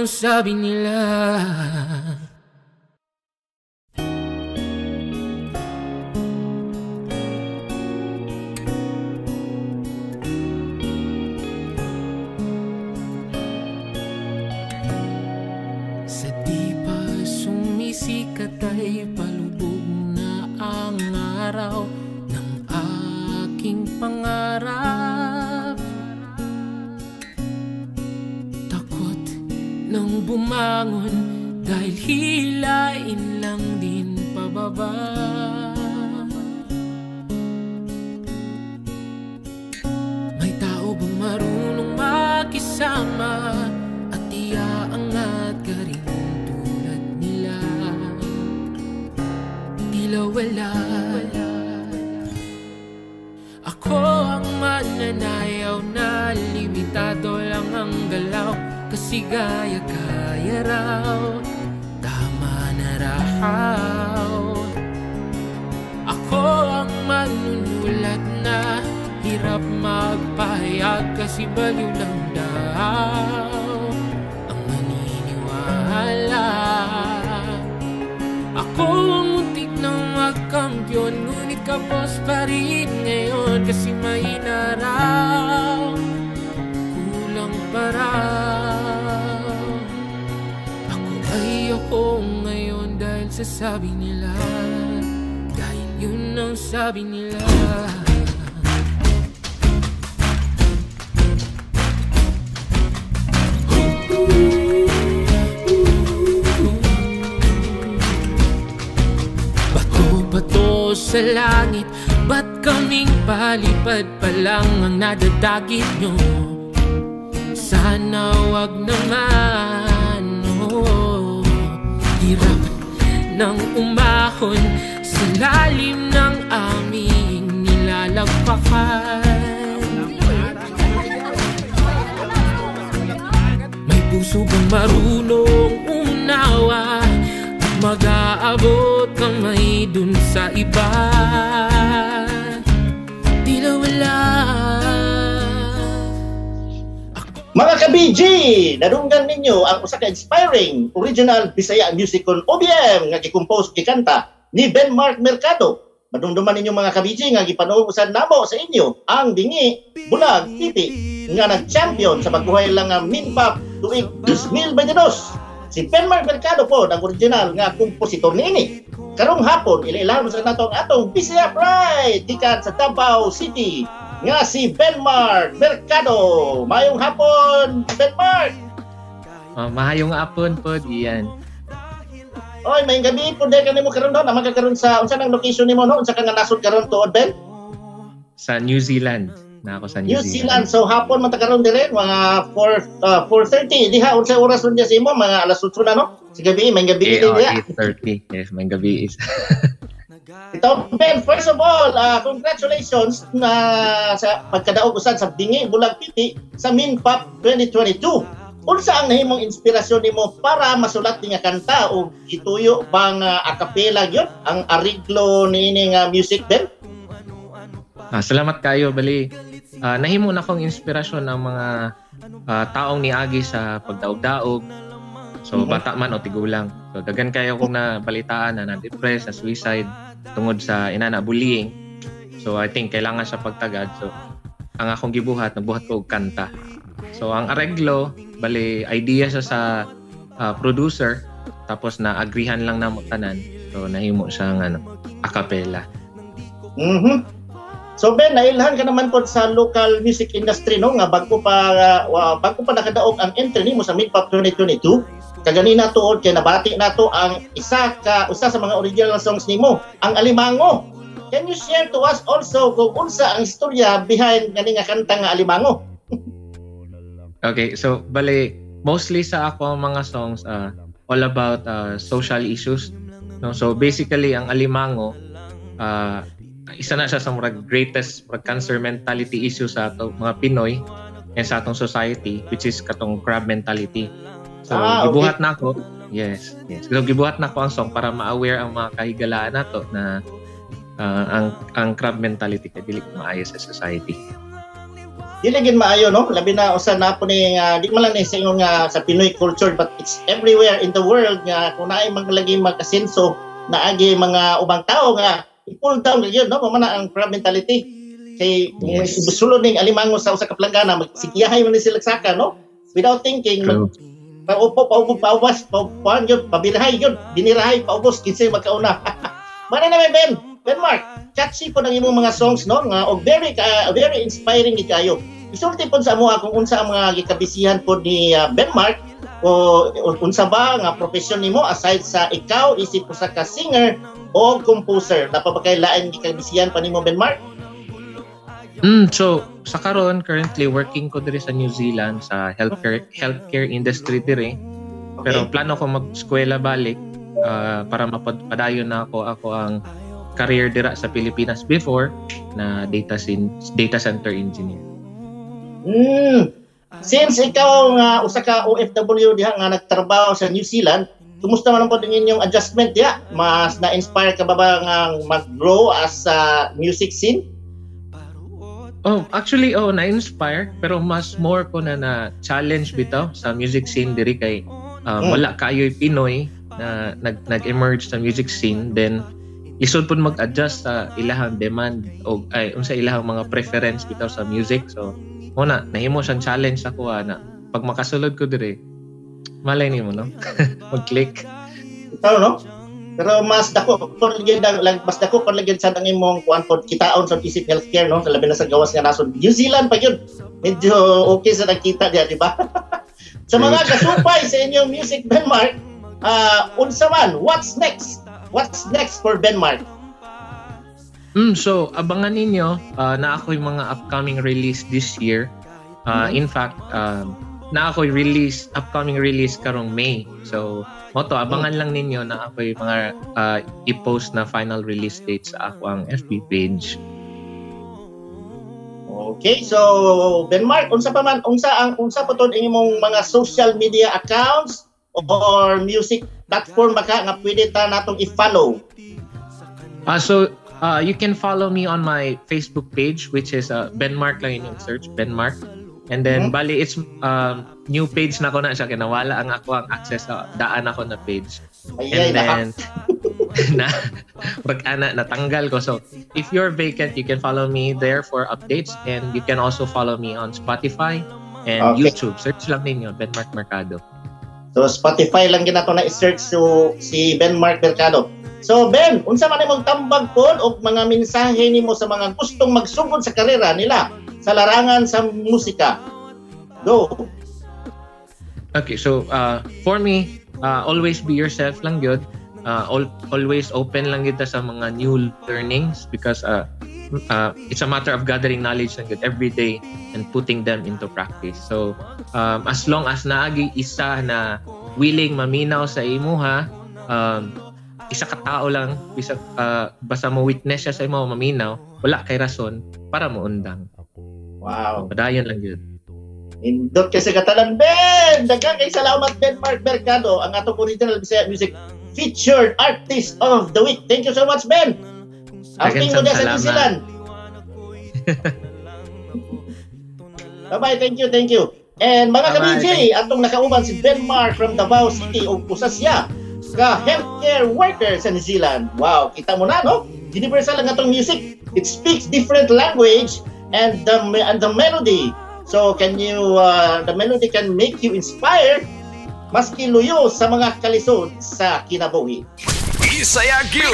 ang sabi nila. Sa di pa sumisikat ay palubog na ang araw ng aking pangarap. Takot nang bumangon dahil hilain lang din pababa. May tao bang marunong makisama at iaangat ka rin tulad nila? Tila wala. Ako ang mananayaw na limitado lang ang galaw, kasi gaya-gaya raw, tama na raw. Ako ang manunulat na hirap magpahayag, kasi baliw lang daw ang maniniwala. Ako ang muntik ng magkampiyon, ngunit kapos pa rin ngayon, kasi mahina raw, kulang pa raw. Ako ay ako ngayon dahil sa sabi nila, dahil yun ang sabi nila. Bato sa langit, ba't kaming palipad pa lang ang nadadagit nyo? Sana wag naman, oh. Hirap nang umahon sa lalim ng aming nilalagpakan. May puso bang marunong unawa at mag-aabot kamay dun sa iba? Tila wala. Mga ka-BG, nadunggan ninyo ang usa ka inspiring original Bisaya music on OBM nga gi-compose gikanta ni Benmark Mercado. Madungduman ninyo mga ka-BG nga gipanuusan namo sa inyo ang Bingi Bulag Titi nga nag-champion sa pagbuhay lang nga Minpop tuig 2022. Si Benmark Mercado po ang original nga kompositor niini. Karong hapon ilailaw sa atong Bisaya Pride gikan sa Davao City nga si Benmark Mercado. Mayong hapon, Benmark. Mahayong hapon po, Ian. Oy, may gabi po dahil ka nimo karon doon. Magkakaroon sa unsa nang location nimo no? Unsa ka nga nasod karon tuod, Ben? Sa New Zealand. Na ako sa New Zealand. So hapon man ta karon dire mga 4:30 diha unsa oras man dia sa imo? Mga alas 8 na no? Sa gabi, may gabi din diha. 8:30. Yes, may gabi is. Ito, Ben, first of all, congratulations na sa pagkadaog usad sa Bingi Bulag Titi sa Minpop 2022. Unsa ang nahimong inspirasyon nimo para masulat nga kanta o gituyo bang acapella gyud ang ariglo niini nga music, Ben? Salamat kayo, bali. Nahimo na akong inspirasyon ng mga taong niagi sa pagdaog-daog. So bata man o tigulang. So dagan kayo kung nabalitaan na na-depress, na suicide tungod sa bullying. So I think kailangan siya pagtagad. So ang akong gibuhat, nagbuhat ko og kanta. So ang areglo, bali idea siya sa producer, tapos na-agrihan lang namo tanan. So nahimo siyang acapella. So Ben, nailhan ka naman po sa local music industry no nga bago pa nakadaog ang entry nimo sa Minpop 2022. Kaganina tuod kay nabati nato ang isa sa mga original songs nimo, ang Alimango. Can you share to us also kung unsa ang istorya behind kani nga kanta nga Alimango? Okay, so bali mostly sa ako ang mga songs all about social issues. No? So basically ang Alimango isa na siya sa mga greatest cancer mentality issue sa ato mga Pinoy and sa atong society, which is katong crab mentality. So gibuhat na ako. Yes. So gibuhat na ako ang song para ma-aware ang mga kahigalaan nato na ang crab mentality kay dili maayo sa society. dili gid maayo no, labi na usa na po ni di man lang ni sa ingon nga sa Pinoy culture, but it's everywhere in the world nga kung naay maglagi mag-asenso naagi mga ubang tao nga i-pull down gyud no, mamana ang crab mentality kay sulod ning alimango sa usa ka planggana magsigiyahay man ni sila saka no, without thinking paupo pauwas paupuan yun, pabirahay yun, binirahay paubos kinsay magkauna. Mana na Ben Mark, catchy po ng imong mga songs no nga og very inspiring ni kayo. Isulti po sa amuha kung unsa ang mga gikabisihan po ni Ben Mark o unsa ba nga profesyon nimo aside sa ikaw isip usa ka singer o composer. Napabakailaan gikabisihan pa nimo Ben Mark? So sa karon currently working ko diri sa New Zealand sa healthcare industry diri. Okay. Pero plano ko mag-eskwela balik para mapadayon na ako ang career dira sa Pilipinas before na data center engineer. Since ikaw nga usa ka OFW diha nga nagtrabaho sa New Zealand, kumusta man po din inyong adjustment diha? Mas na-inspire ka ba nga mag-grow as a music scene? Actually na-inspire pero mas more ko na challenge bitaw sa music scene diri kay wala kayo'y Pinoy na nag-emerge sa music scene, then lisod po mag-adjust sa ilahang demand o unsa ilahang mga preference bitaw sa music. So muna nahimo siyang challenge ako na pag makasulod ko dire malay nimo no mag-click ito no, pero mas dako kon lagyan sa nang imong kuan pod kitaon sa isip healthcare no, sa labi na sa gawas nga nasod New Zealand pa yun medyo okay sa nakita diya di ba? Sa mga kasupay sa inyong music Ben Mark, unsa man, what's next for Ben Mark? So abangan ninyo na ako'y mga upcoming release this year. In fact, na ako'y upcoming release karong May. So moto abangan lang ninyo na ako'y mga i-post na final release date sa ako ang FB page. Okay, so Ben Mark, unsa pa pod imong mga social media accounts or music platform baka nga pwede ta natong i-follow? You can follow me on my Facebook page, which is Ben Mark lang yung search, Ben Mark. And then bali it's new page na ko na siya kaya nawala ang access sa daan ako na page. And then natanggal ko. So if you're vacant, you can follow me there for updates, and you can also follow me on Spotify and YouTube. Search lang ninyo Ben Mark Mercado. So Spotify lang ginato na i-search si Ben Mark Mercado. So Ben, unsa man imong tambag pod og mga mensahe nimo sa mga gustong magsugod sa karera nila sa larangan sa musika? Go. Okay, so for me, always be yourself lang gyud. Always open lang kita sa mga new learnings because it's a matter of gathering knowledge lang every day and putting them into practice. So as long as naagi isa na willing maminaw sa imuha, isa ka tao lang basta mo witness siya sa imo maminaw, wala kay rason para mo undang. Wow. Padayon lang yun. Indot kasi katalan Ben. Daghang kay salamat Ben Mark Mercado, ang atong original Bisaya Music Featured Artist of the Week. Thank you so much, Ben. Outing mo na sa New Zealand. Bye-bye. Thank you. And mga ka-BJ, atong nakauban si Ben Mark from Davao City o Pusasya ka healthcare worker sa New Zealand. Wow, kita mo na, no? Universal ang atong music. It speaks different language and the melody. So can you, the melody can make you inspired maski luyo sa mga kalisod sa kinabuhi. Bisaya Gyud!